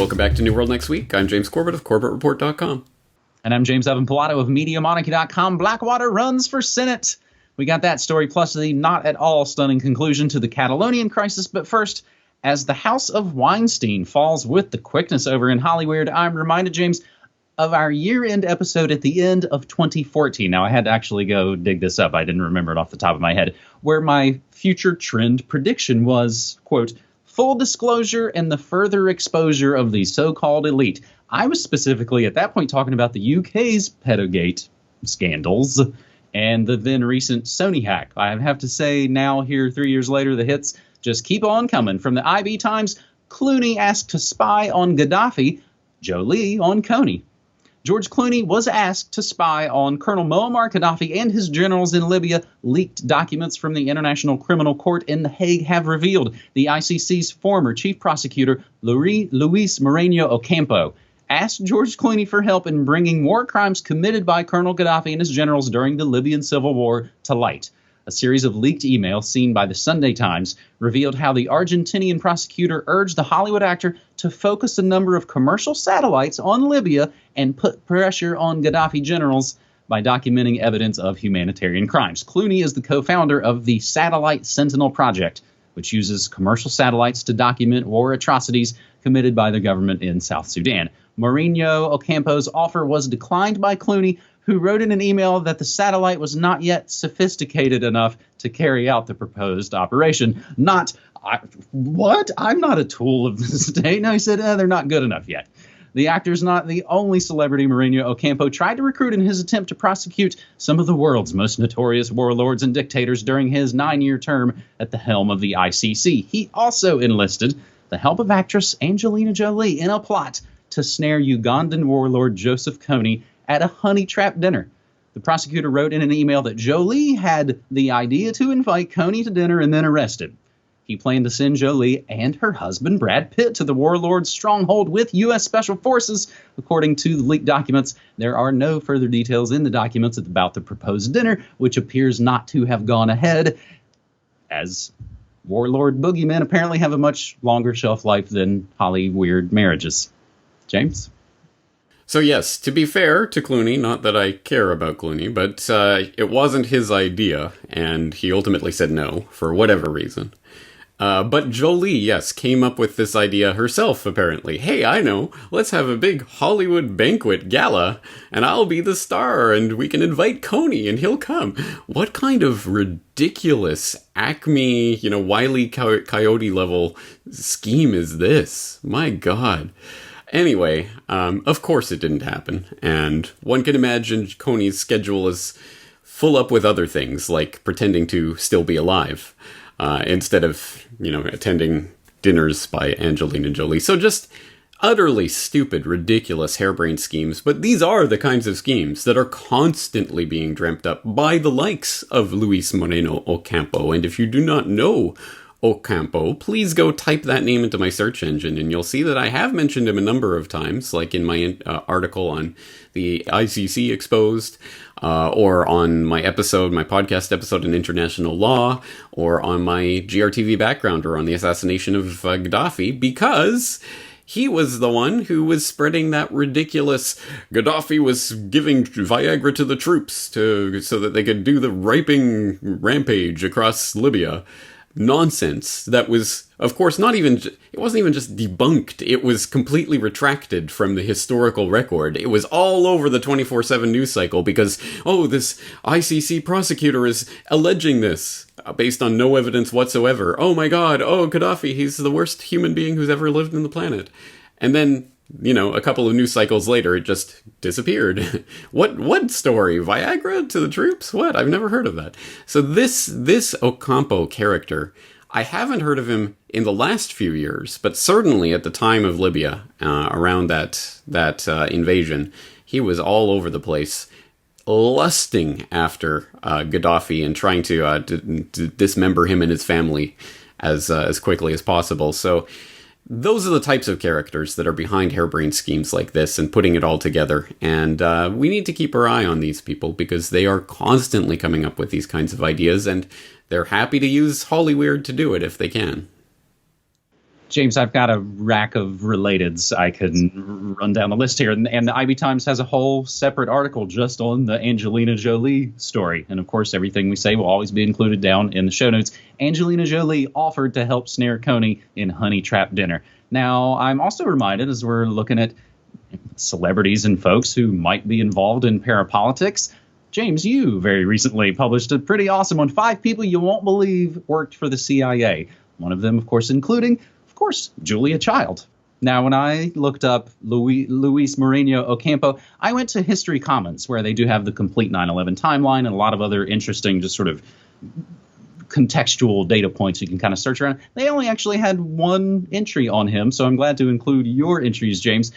Welcome back to New World Next Week. I'm James Corbett of CorbettReport.com. And I'm James Evan Pilato of MediaMonarchy.com. Blackwater runs for Senate. We got that story plus the not at all stunning conclusion to the Catalonian crisis. But first, as the House of Weinstein falls with the quickness over in Hollywood, I'm reminded, James, of our year-end episode at the end of 2014. Now, I had to actually go dig this up. I didn't remember it off the top of my head, where my future trend prediction was, quote, full disclosure and the further exposure of the so-called elite. I was specifically at that point talking about the UK's pedogate scandals and the then recent Sony hack. I have to say now here 3 years later, the hits just keep on coming. From the IB Times, Clooney asked to spy on Gaddafi, Jolie on Kony. George Clooney was asked to spy on Colonel Muammar Gaddafi and his generals in Libya. Leaked documents from the International Criminal Court in The Hague have revealed the ICC's former chief prosecutor, Luis Moreno-Ocampo, asked George Clooney for help in bringing war crimes committed by Colonel Gaddafi and his generals during the Libyan civil war to light. A series of leaked emails seen by the Sunday Times revealed how the Argentinian prosecutor urged the Hollywood actor to focus a number of commercial satellites on Libya and put pressure on Gaddafi generals by documenting evidence of humanitarian crimes. Clooney is the co-founder of the Satellite Sentinel project, which uses commercial satellites to document war atrocities committed by the government in South Sudan. Moreno-Ocampo's offer was declined by Clooney, who wrote in an email that the satellite was not yet sophisticated enough to carry out the proposed operation. I'm not a tool of the state. No, he said, they're not good enough yet. The actor's not the only celebrity Moreno-Ocampo tried to recruit in his attempt to prosecute some of the world's most notorious warlords and dictators during his 9-year term at the helm of the ICC. He also enlisted the help of actress Angelina Jolie in a plot to snare Ugandan warlord Joseph Kony at a Honeytrap dinner. The prosecutor wrote in an email that Jolie had the idea to invite Kony to dinner and then arrest him. He planned to send Jolie and her husband, Brad Pitt, to the warlord's stronghold with U.S. Special Forces. According to the leaked documents, there are no further details in the documents about the proposed dinner, which appears not to have gone ahead, as warlord boogeymen apparently have a much longer shelf life than Hollyweird marriages. James? So yes, to be fair to Clooney, not that I care about Clooney, but it wasn't his idea, and he ultimately said no, for whatever reason. But Jolie, yes, came up with this idea herself, apparently. Hey, I know, let's have a big Hollywood banquet gala, and I'll be the star, and we can invite Kony, and he'll come. What kind of ridiculous Acme, Wile E. Coyote level scheme is this? My God. Anyway, of course it didn't happen, and one can imagine Kony's schedule is full up with other things, like pretending to still be alive, instead of, attending dinners by Angelina Jolie. So just utterly stupid, ridiculous, harebrained schemes, but these are the kinds of schemes that are constantly being dreamt up by the likes of Luis Moreno-Ocampo, and if you do not know Ocampo, please go type that name into my search engine, and you'll see that I have mentioned him a number of times, like in my article on the ICC Exposed, or on my podcast episode on international law, or on my GRTV background, or on the assassination of Gaddafi, because he was the one who was spreading that ridiculous Gaddafi was giving Viagra to the troops so that they could do the raping rampage across Libya. Nonsense that was, of course, it wasn't even just debunked, it was completely retracted from the historical record. It was all over the 24/7 news cycle because, this ICC prosecutor is alleging this based on no evidence whatsoever. Oh my God, Gaddafi, he's the worst human being who's ever lived on the planet. And then, a couple of news cycles later, it just disappeared. What story? Viagra to the troops? What? I've never heard of that. So this Ocampo character, I haven't heard of him in the last few years, but certainly at the time of Libya, around that invasion, he was all over the place, lusting after Gaddafi and trying to dismember him and his family as quickly as possible. So those are the types of characters that are behind harebrained schemes like this and putting it all together. And we need to keep our eye on these people because they are constantly coming up with these kinds of ideas, and they're happy to use Hollyweird to do it if they can. James, I've got a rack of relateds. I can run down the list here. And the IB Times has a whole separate article just on the Angelina Jolie story. And, of course, everything we say will always be included down in the show notes. Angelina Jolie offered to help snare Kony in Honeytrap dinner. Now, I'm also reminded, as we're looking at celebrities and folks who might be involved in parapolitics, James, you very recently published a pretty awesome one. 5 people you won't believe worked for the CIA. One of them, of course, including Julia Child. Now, when I looked up Luis Moreno-Ocampo, I went to History Commons, where they do have the complete 9/11 timeline and a lot of other interesting, just sort of contextual data points you can kind of search around. They only actually had one entry on him, so I'm glad to include your entries, James.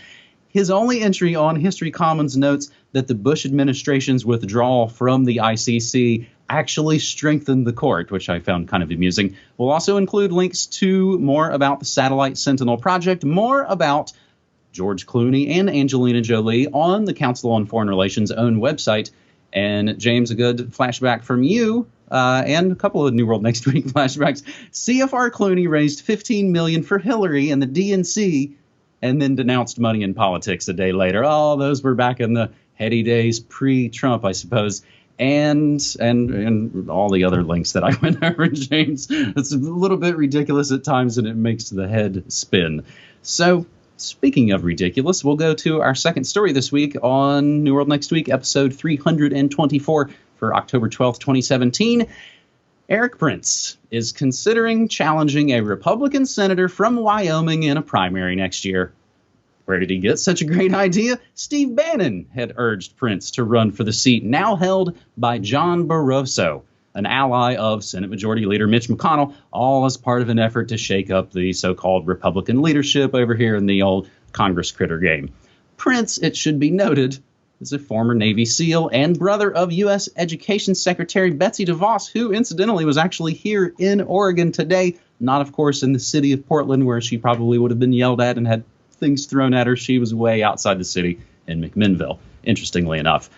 His only entry on History Commons notes that the Bush administration's withdrawal from the ICC actually strengthened the court, which I found kind of amusing. We'll also include links to more about the Satellite Sentinel project, more about George Clooney and Angelina Jolie on the Council on Foreign Relations' own website. And James, a good flashback from you, and a couple of New World Next Week flashbacks. CFR Clooney raised $15 million for Hillary and the DNC, and then denounced money in politics a day later. Oh, those were back in the heady days pre-Trump, I suppose. And all the other links that I went over, James. It's a little bit ridiculous at times, and it makes the head spin. So, speaking of ridiculous, we'll go to our second story this week on New World Next Week, episode 324 for October 12th, 2017. Eric Prince is considering challenging a Republican senator from Wyoming in a primary next year. Where did he get such a great idea? Steve Bannon had urged Prince to run for the seat now held by John Barroso, an ally of Senate Majority Leader Mitch McConnell, all as part of an effort to shake up the so-called Republican leadership over here in the old Congress critter game. Prince, it should be noted, is a former Navy SEAL and brother of U.S. Education Secretary Betsy DeVos, who incidentally was actually here in Oregon today, not, of course, in the city of Portland, where she probably would have been yelled at and had things thrown at her. She was way outside the city in McMinnville, interestingly enough.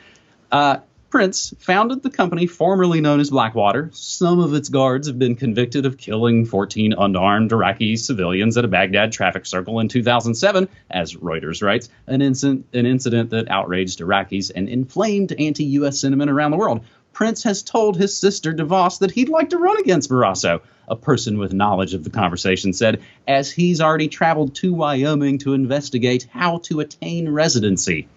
Prince founded the company formerly known as Blackwater. Some of its guards have been convicted of killing 14 unarmed Iraqi civilians at a Baghdad traffic circle in 2007, as Reuters writes, an incident that outraged Iraqis and inflamed anti-U.S. sentiment around the world. Prince has told his sister DeVos that he'd like to run against Barroso. A person with knowledge of the conversation said, as he's already traveled to Wyoming to investigate how to attain residency.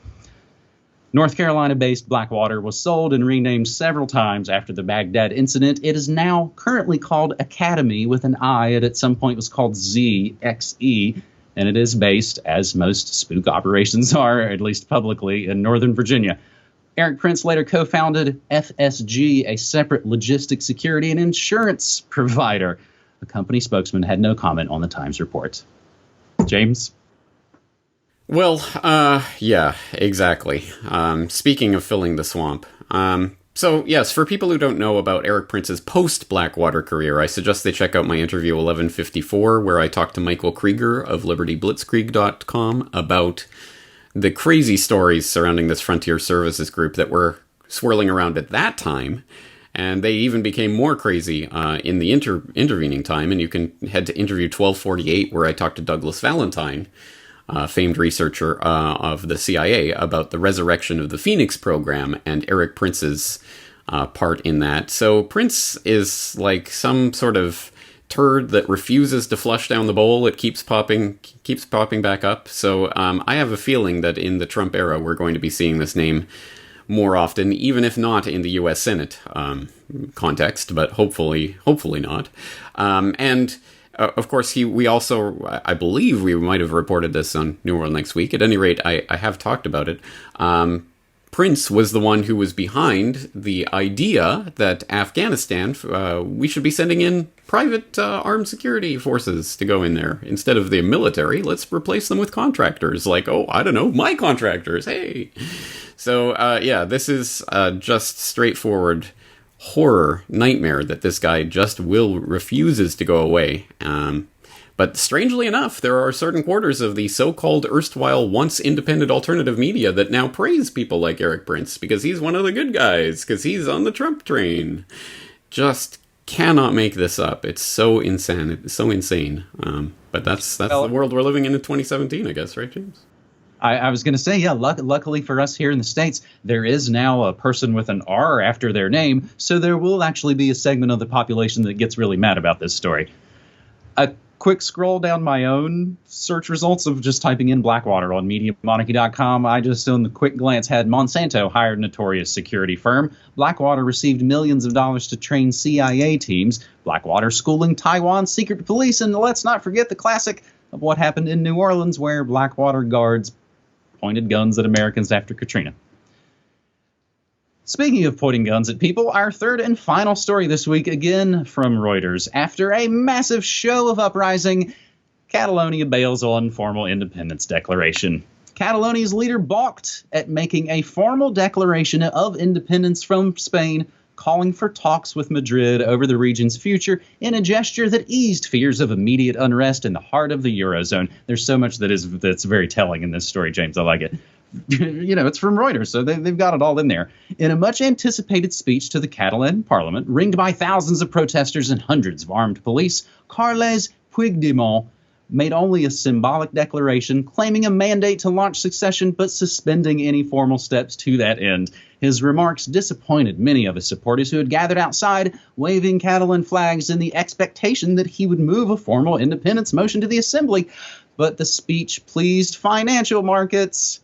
North Carolina-based Blackwater was sold and renamed several times after the Baghdad incident. It is now currently called Academy with an I. It at some point was called ZXE, and it is based, as most spook operations are, at least publicly, in Northern Virginia. Eric Prince later co-founded FSG, a separate logistics security and insurance provider. The company spokesman had no comment on the Times report. James? Well, yeah, exactly. Speaking of filling the swamp. So, yes, for people who don't know about Eric Prince's post-Blackwater career, I suggest they check out my interview 1154, where I talked to Michael Krieger of LibertyBlitzkrieg.com about the crazy stories surrounding this Frontier Services group that were swirling around at that time. And they even became more crazy in the intervening time. And you can head to interview 1248, where I talked to Douglas Valentine, famed researcher of the CIA, about the resurrection of the Phoenix program and Eric Prince's part in that. So Prince is like some sort of turd that refuses to flush down the bowl. It keeps popping back up. So I have a feeling that in the Trump era, we're going to be seeing this name more often, even if not in the U.S. Senate context, but hopefully not. Of course, we also, I believe we might have reported this on New World Next Week. At any rate, I have talked about it. Prince was the one who was behind the idea that Afghanistan, we should be sending in private armed security forces to go in there. Instead of the military, let's replace them with contractors. Like, oh, I don't know, my contractors, hey! So, yeah, this is just straightforward horror nightmare that this guy just refuses to go away. But strangely enough, there are certain quarters of the so-called erstwhile once independent alternative media that now praise people like Eric Prince because he's one of the good guys, because he's on the Trump train. Just cannot make this up. It's so insane. It's so insane. But that's the world we're living in 2017, I guess, right, James? I was going to say, yeah, luckily for us here in the States, there is now a person with an R after their name, so there will actually be a segment of the population that gets really mad about this story. A quick scroll down my own search results of just typing in Blackwater on MediaMonarchy.com. I just, on the quick glance, had Monsanto hired notorious security firm. Blackwater received millions of dollars to train CIA teams. Blackwater schooling Taiwan's secret police. And let's not forget the classic of what happened in New Orleans, where Blackwater guards pointed guns at Americans after Katrina. Speaking of pointing guns at people, our third and final story this week, again from Reuters. After a massive show of uprising, Catalonia bails on formal independence declaration. Catalonia's leader balked at making a formal declaration of independence from Spain, calling for talks with Madrid over the region's future in a gesture that eased fears of immediate unrest in the heart of the Eurozone. There's so much that's very telling in this story, James. I like it. It's from Reuters, so they've got it all in there. In a much-anticipated speech to the Catalan parliament, ringed by thousands of protesters and hundreds of armed police, Carles Puigdemont made only a symbolic declaration claiming a mandate to launch succession, but suspending any formal steps to that end. His remarks disappointed many of his supporters who had gathered outside, waving Catalan flags in the expectation that he would move a formal independence motion to the assembly. But the speech pleased financial markets,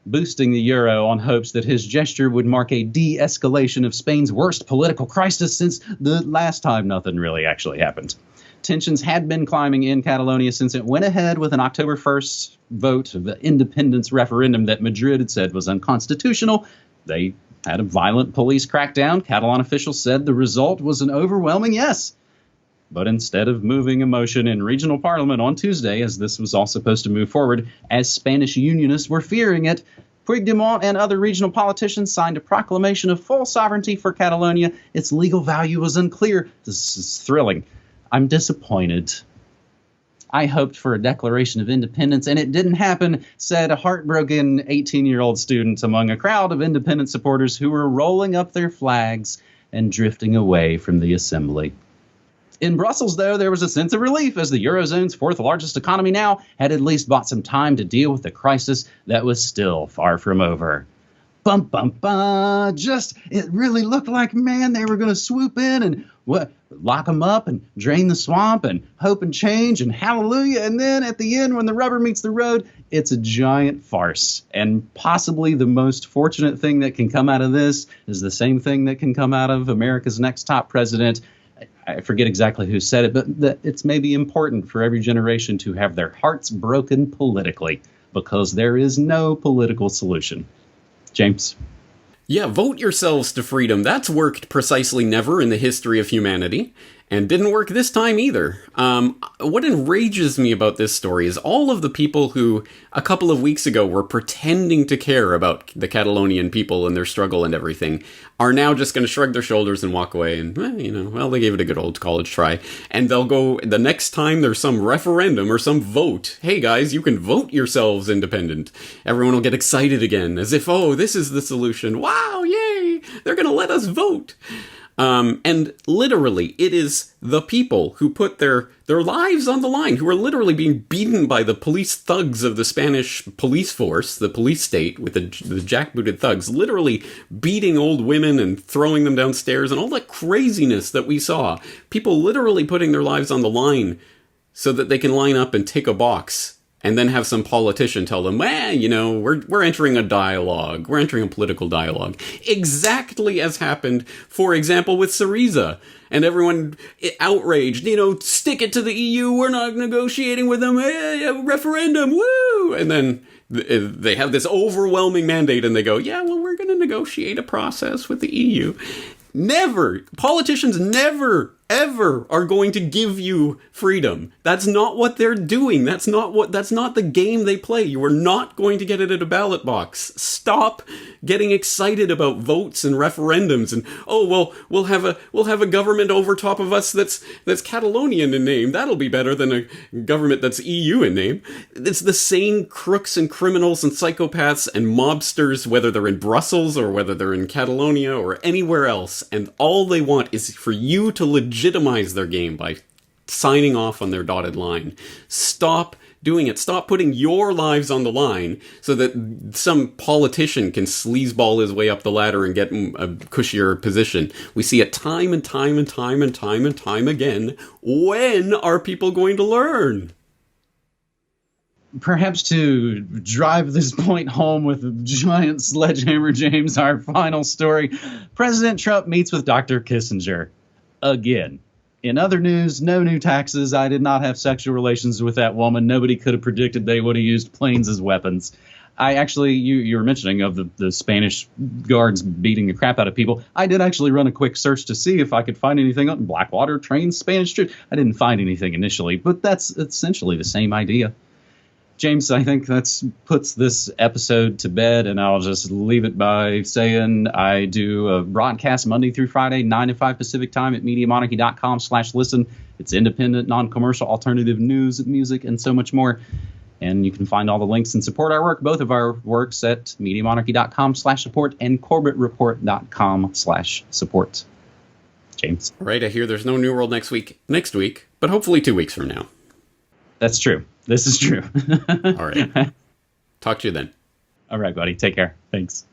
boosting the euro on hopes that his gesture would mark a de-escalation of Spain's worst political crisis since the last time nothing really actually happened. Tensions had been climbing in Catalonia since it went ahead with an October 1st vote of the independence referendum that Madrid had said was unconstitutional. They had a violent police crackdown. Catalan officials said the result was an overwhelming yes. But instead of moving a motion in regional parliament on Tuesday, as this was all supposed to move forward, as Spanish unionists were fearing it, Puigdemont and other regional politicians signed a proclamation of full sovereignty for Catalonia. Its legal value was unclear. This is thrilling. I'm disappointed. I hoped for a declaration of independence, and it didn't happen, said a heartbroken 18-year-old student among a crowd of independent supporters who were rolling up their flags and drifting away from the assembly. In Brussels, though, there was a sense of relief as the Eurozone's fourth largest economy now had at least bought some time to deal with the crisis that was still far from over. Bum, bum, bum. It really looked like, man, they were going to swoop in and lock them up and drain the swamp and hope and change and hallelujah. And then at the end, when the rubber meets the road, it's a giant farce. And possibly the most fortunate thing that can come out of this is the same thing that can come out of America's next top president. I forget exactly who said it, but that it's maybe important for every generation to have their hearts broken politically, because there is no political solution. James? Yeah, vote yourselves to freedom. That's worked precisely never in the history of humanity, and didn't work this time either. What enrages me about this story is all of the people who, a couple of weeks ago, were pretending to care about the Catalonian people and their struggle and everything, are now just going to shrug their shoulders and walk away and, they gave it a good old college try. And they'll go, the next time there's some referendum or some vote, hey guys, you can vote yourselves independent. Everyone will get excited again, as if, oh, this is the solution. Wow, yay! They're going to let us vote. And literally, it is the people who put their lives on the line, who are literally being beaten by the police thugs of the Spanish police force, the police state, with the jackbooted thugs, literally beating old women and throwing them downstairs and all that craziness that we saw. People literally putting their lives on the line so that they can line up and tick a box and then have some politician tell them, we're entering a dialogue. We're entering a political dialogue. Exactly as happened, for example, with Syriza. And everyone outraged, stick it to the EU. We're not negotiating with them. Hey, referendum, woo! And then they have this overwhelming mandate and they go, we're going to negotiate a process with the EU. Never. Politicians never, ever are going to give you freedom. That's not what they're doing. That's not the game they play. You are not going to get it at a ballot box. Stop getting excited about votes and referendums and, oh, well, we'll have a government over top of us that's Catalonian in name. That'll be better than a government that's EU in name. It's the same crooks and criminals and psychopaths and mobsters, whether they're in Brussels or whether they're in Catalonia or anywhere else, and all they want is for you to legitimize their game by signing off on their dotted line. Stop doing it. Stop putting your lives on the line so that some politician can sleazeball his way up the ladder and get a cushier position. We see it time and time and time and time and time again. When are people going to learn? Perhaps to drive this point home with a giant sledgehammer, James, our final story. President Trump meets with Dr. Kissinger again. In other news, no new taxes. I did not have sexual relations with that woman. Nobody could have predicted they would have used planes as weapons. I actually, you were mentioning of the Spanish guards beating the crap out of people. I did actually run a quick search to see if I could find anything on Blackwater trains Spanish troops. I didn't find anything initially, but that's essentially the same idea. James, I think that puts this episode to bed, and I'll just leave it by saying I do a broadcast Monday through Friday, 9 to 5 Pacific time at MediaMonarchy.com/listen. It's independent, non-commercial, alternative news, music, and so much more. And you can find all the links and support our work, both of our works, at MediaMonarchy.com/support and CorbettReport.com/support. James. Right, I hear there's no New World next week, but hopefully 2 weeks from now. That's true. This is true. All right. Talk to you then. All right, buddy. Take care. Thanks.